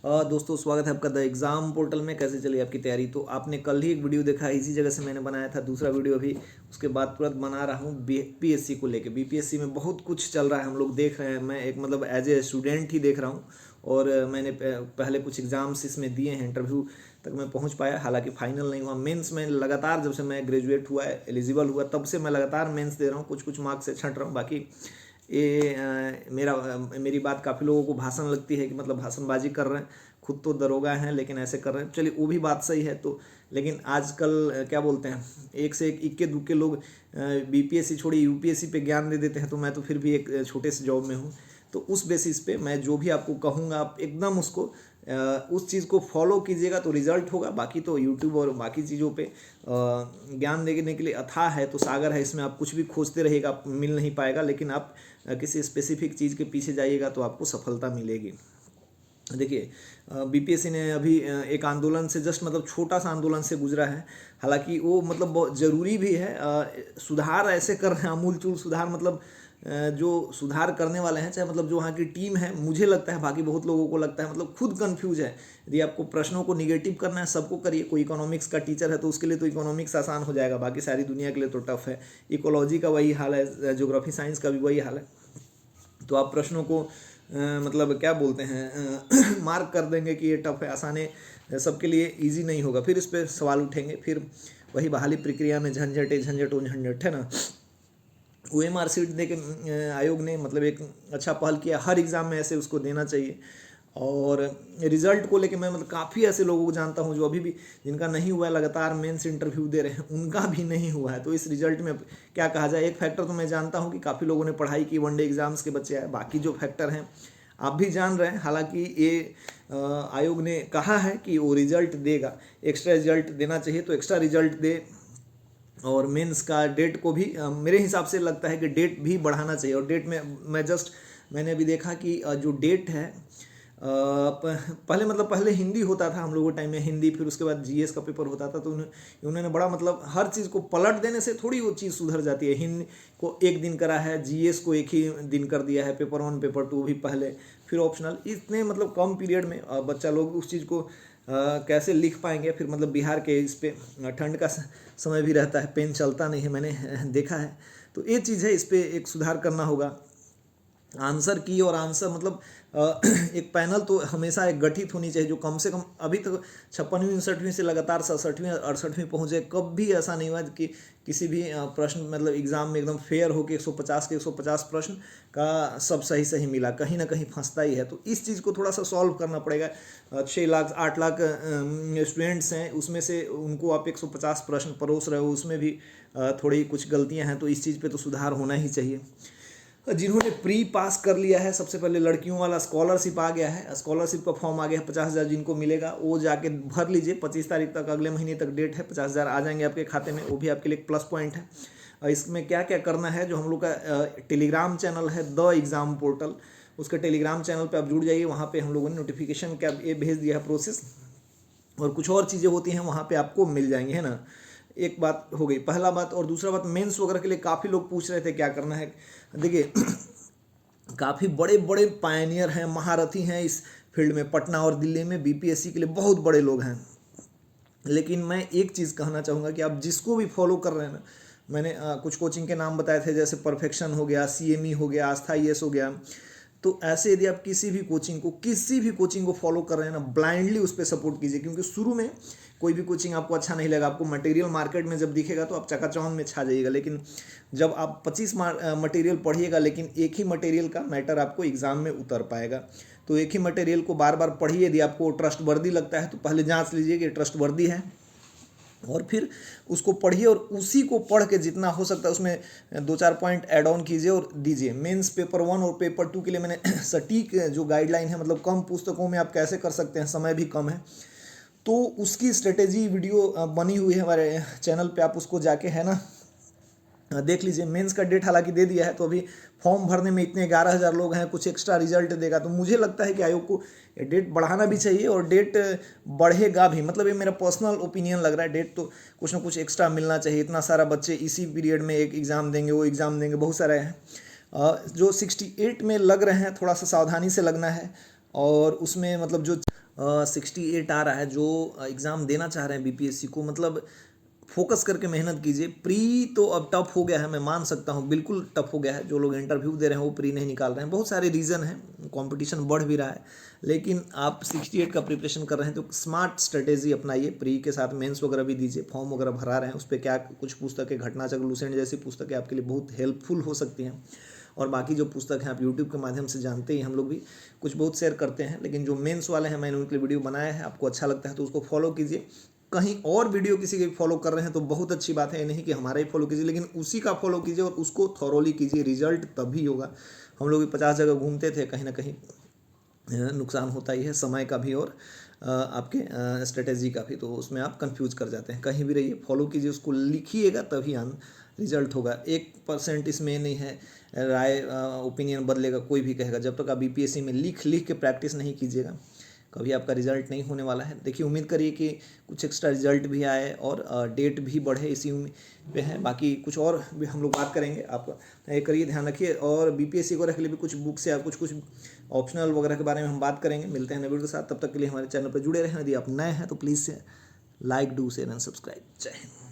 दोस्तों स्वागत है आपका द एग्ज़ाम पोर्टल में। कैसे चली आपकी तैयारी? तो आपने कल ही एक वीडियो देखा, इसी जगह से मैंने बनाया था। दूसरा वीडियो अभी उसके बाद तुरंत बना रहा हूँ बीपीएससी को लेके। बीपीएससी में बहुत कुछ चल रहा है, हम लोग देख रहे हैं। मैं एक मतलब एज ए स्टूडेंट ही देख रहा हूँ। और मैंने पहले कुछ एग्ज़ाम्स इसमें दिए हैं, इंटरव्यू तक मैं पहुँच पाया, हालांकि फाइनल नहीं हुआ। मेंस में लगातार जब से मैं ग्रेजुएट हुआ, एलिजिबल हुआ, तब से मैं लगातार मेंस दे रहा हूँ, कुछ कुछ मार्क्स से छंट रहा हूँ। बाकी ये मेरी बात काफ़ी लोगों को भाषण लगती है कि मतलब भाषणबाजी कर रहे हैं, खुद तो दरोगा हैं लेकिन ऐसे कर रहे हैं। चलिए वो भी बात सही है। तो लेकिन आजकल क्या बोलते हैं, एक से एक इक्के दुक्के लोग बीपीएससी छोड़ी यूपीएससी पे ज्ञान दे देते हैं। तो मैं तो फिर भी एक छोटे से जॉब में हूँ, तो उस बेसिस पे मैं जो भी आपको कहूँगा आप एकदम उसको उस चीज़ को फॉलो कीजिएगा तो रिजल्ट होगा। बाकी तो यूट्यूब और बाकी चीज़ों पे ज्ञान देने के लिए अथाह है तो सागर है, इसमें आप कुछ भी खोजते रहिएगा, आप मिल नहीं पाएगा। लेकिन आप किसी स्पेसिफिक चीज़ के पीछे जाइएगा तो आपको सफलता मिलेगी। देखिए, बीपीएससी ने अभी एक आंदोलन से जस्ट मतलब छोटा सा आंदोलन से गुजरा है। हालांकि वो मतलब बहुत ज़रूरी भी है। सुधार ऐसे कर रहे हैं, आमूलचूल सुधार, मतलब जो सुधार करने वाले हैं, चाहे मतलब जो वहाँ की टीम है, मुझे लगता है, बाकी बहुत लोगों को लगता है, मतलब खुद कंफ्यूज है। यदि आपको प्रश्नों को निगेटिव करना है, सबको करिए। कोई इकोनॉमिक्स का टीचर है तो उसके लिए तो इकोनॉमिक्स आसान हो जाएगा, बाकी सारी दुनिया के लिए तो टफ है। इकोलॉजी का वही हाल है, ज्योग्राफी साइंस का भी वही हाल है। तो आप प्रश्नों को मतलब क्या बोलते हैं मार्क कर देंगे कि ये टफ है, आसान है, सबके लिए इजी नहीं होगा। फिर इस पर सवाल उठेंगे, फिर वही बहाली प्रक्रिया में झंझट झंझट है ना। ओएमआर सीट दे के आयोग ने मतलब एक अच्छा पहल किया, हर एग्ज़ाम में ऐसे उसको देना चाहिए। और रिज़ल्ट को लेके मैं मतलब काफ़ी ऐसे लोगों को जानता हूँ जो अभी भी, जिनका नहीं हुआ है, लगातार मेंस इंटरव्यू दे रहे हैं, उनका भी नहीं हुआ है। तो इस रिजल्ट में क्या कहा जाए। एक फैक्टर तो मैं जानता हूँ कि काफ़ी लोगों ने पढ़ाई की, वनडे एग्ज़ाम्स के बच्चे आए। बाकी जो फैक्टर हैं आप भी जान रहे हैं। हालांकि ये आयोग ने कहा है कि वो रिजल्ट देगा, एक्स्ट्रा रिजल्ट देना चाहिए तो एक्स्ट्रा रिजल्ट दे। और मेंस का डेट को भी मेरे हिसाब से लगता है कि डेट भी बढ़ाना चाहिए। और डेट में मैंने अभी देखा कि जो डेट है, पहले मतलब पहले हिंदी होता था हम लोगों के टाइम में, हिंदी, फिर उसके बाद जीएस का पेपर होता था। तो उन्होंने बड़ा मतलब हर चीज़ को पलट देने से थोड़ी वो चीज़ सुधर जाती है। हिंदी को एक दिन करा है, जीएस को एक ही दिन कर दिया है, पेपर 1 पेपर 2 भी पहले, फिर ऑप्शनल। इतने मतलब कम पीरियड में बच्चा लोग उस चीज़ को कैसे लिख पाएंगे। फिर मतलब बिहार के इस पे ठंड का समय भी रहता है, पेन चलता नहीं है, मैंने देखा है। तो ये चीज़ है, इस पर एक सुधार करना होगा। आंसर की और आंसर मतलब एक पैनल तो हमेशा एक गठित होनी चाहिए, जो कम से कम अभी तक 56वीं 59वीं से लगातार 67वीं 68वीं पहुँचे। कभी ऐसा नहीं हुआ कि किसी भी प्रश्न मतलब एग्ज़ाम में एकदम फेयर हो के 150 के 150 प्रश्न का सब सही सही मिला, कहीं ना कहीं फंसता ही है। तो इस चीज़ को थोड़ा सा सॉल्व करना पड़ेगा। 6 लाख 8 लाख स्टूडेंट्स हैं, उसमें से उनको आप 150 प्रश्न परोस रहे हो, उसमें भी थोड़ी कुछ गलतियां हैं। तो इस चीज़ पे तो सुधार होना ही चाहिए। जिन्होंने प्री पास कर लिया है, सबसे पहले लड़कियों वाला स्कॉलरशिप आ गया है, स्कॉलरशिप का फॉर्म आ गया है, 50,000 जिनको मिलेगा वो जाके भर लीजिए। 25 तारीख तक, अगले महीने तक डेट है, 50,000 आ जाएंगे आपके खाते में। वो भी आपके लिए एक प्लस पॉइंट है। इसमें क्या क्या करना है, जो हम लोग का टेलीग्राम चैनल है द एग्ज़ाम पोर्टल, उसके टेलीग्राम चैनल पर आप जुड़ जाइए। वहाँ पर हम लोगों ने नोटिफिकेशन क्या ये भेज दिया है प्रोसेस, और कुछ और चीज़ें होती हैं वहाँ पे आपको मिल जाएंगी, है ना। एक बात हो गई, पहला बात। और दूसरा बात, मेंस वगैरह के लिए काफ़ी लोग पूछ रहे थे क्या करना है। देखिए काफ़ी बड़े बड़े पायनियर हैं, महारथी हैं इस फील्ड में। पटना और दिल्ली में बीपीएससी के लिए बहुत बड़े लोग हैं। लेकिन मैं एक चीज़ कहना चाहूँगा कि आप जिसको भी फॉलो कर रहे हैं ना, मैंने कुछ कोचिंग के नाम बताए थे, जैसे परफेक्शन हो गया, सीएमई हो गया, आस्था ईएस हो गया। तो ऐसे यदि आप किसी भी कोचिंग को फॉलो कर रहे हैं ना, ब्लाइंडली उस पर सपोर्ट कीजिए। क्योंकि शुरू में कोई भी कोचिंग आपको अच्छा नहीं लगा, आपको मटेरियल मार्केट में जब दिखेगा तो आप चकाचौंध में छा जाइएगा। लेकिन जब आप 25 मटेरियल पढ़िएगा, लेकिन एक ही मटेरियल का मैटर आपको एग्जाम में उतर पाएगा। तो एक ही मटेरियल को बार बार पढ़िए। यदि आपको ट्रस्टवर्दी लगता है तो पहले जांच लीजिए कि ट्रस्टवर्दी है, और फिर उसको पढ़िए। और उसी को पढ़ के जितना हो सकता है उसमें 2-4 पॉइंट ऐड ऑन कीजिए और दीजिए। मेंस पेपर 1 और पेपर 2 के लिए मैंने सटीक जो गाइडलाइन है, मतलब कम पुस्तकों में आप कैसे कर सकते हैं, समय भी कम है, तो उसकी स्ट्रेटेजी वीडियो बनी हुई है हमारे चैनल पे, आप उसको जाके है ना देख लीजिए। मेंस का डेट हालांकि दे दिया है, तो अभी फॉर्म भरने में इतने 11,000 लोग हैं, कुछ एक्स्ट्रा रिजल्ट देगा। तो मुझे लगता है कि आयोग को डेट बढ़ाना भी चाहिए, और डेट बढ़ेगा भी। मतलब ये मेरा पर्सनल ओपिनियन लग रहा है, डेट तो कुछ ना कुछ एक्स्ट्रा मिलना चाहिए। इतना सारा बच्चे इसी पीरियड में एक एग्ज़ाम देंगे, वो एग्ज़ाम देंगे, बहुत सारे हैं। जो 68 में लग रहे हैं, थोड़ा सा सावधानी से लगना है। और उसमें मतलब जो 68 आ रहा है, जो एग्ज़ाम देना चाह रहे हैं बीपीएससी को, मतलब फोकस करके मेहनत कीजिए। प्री तो अब टफ हो गया है, मैं मान सकता हूँ, बिल्कुल टफ हो गया है। जो लोग इंटरव्यू दे रहे हैं वो प्री नहीं निकाल रहे हैं, बहुत सारे रीज़न हैं, कंपटीशन बढ़ भी रहा है। लेकिन आप 68 का प्रिपरेशन कर रहे हैं तो स्मार्ट स्ट्रेटेजी अपनाइए। प्री के साथ मेंस वगैरह भी दीजिए, फॉर्म वगैरह भरा रहे हैं, उस पर क्या कुछ पुस्तकें, घटनाचक्र, लूसेंट जैसी पुस्तकें आपके लिए बहुत हेल्पफुल हो सकती हैं। और बाकी जो पुस्तक हैं आप यूट्यूब के माध्यम से जानते ही, हम लोग भी कुछ बहुत शेयर करते हैं। लेकिन जो मेंस वाले हैं, मैंने उनके लिए वीडियो बनाया है, आपको अच्छा लगता है तो उसको फॉलो कीजिए। कहीं और वीडियो किसी के फॉलो कर रहे हैं तो बहुत अच्छी बात है, ये नहीं कि हमारा ही फॉलो कीजिए, लेकिन उसी का फॉलो कीजिए और उसको थॉरोली कीजिए, रिजल्ट तभी होगा। हम लोग भी 50 जगह घूमते थे, कहीं ना कहीं नुकसान होता ही है, समय का भी और आपके स्ट्रेटेजी का भी। तो उसमें आप कंफ्यूज कर जाते हैं। कहीं भी रहिए, फॉलो कीजिए, उसको लिखिएगा तभी रिजल्ट होगा। 1% इसमें नहीं है, राय ओपिनियन बदलेगा, कोई भी कहेगा। जब तक आप बीपीएससी में लिख लिख के प्रैक्टिस नहीं कीजिएगा, कभी आपका रिजल्ट नहीं होने वाला है। देखिए, उम्मीद करिए कि कुछ एक्स्ट्रा रिजल्ट भी आए और डेट भी बढ़े, इसी पे है। बाकी कुछ और भी हम लोग बात करेंगे, आप ये करिए, ध्यान रखिए। और बीपीएससी को रखने के लिए भी कुछ बुक्स या कुछ कुछ ऑप्शनल वगैरह के बारे में हम बात करेंगे। मिलते हैं नए वीडियो के साथ, तब तक के लिए हमारे चैनल पर जुड़े रहें। यदि आप नए हैं तो प्लीज़ से like, do, share and subscribe. जय हिंद।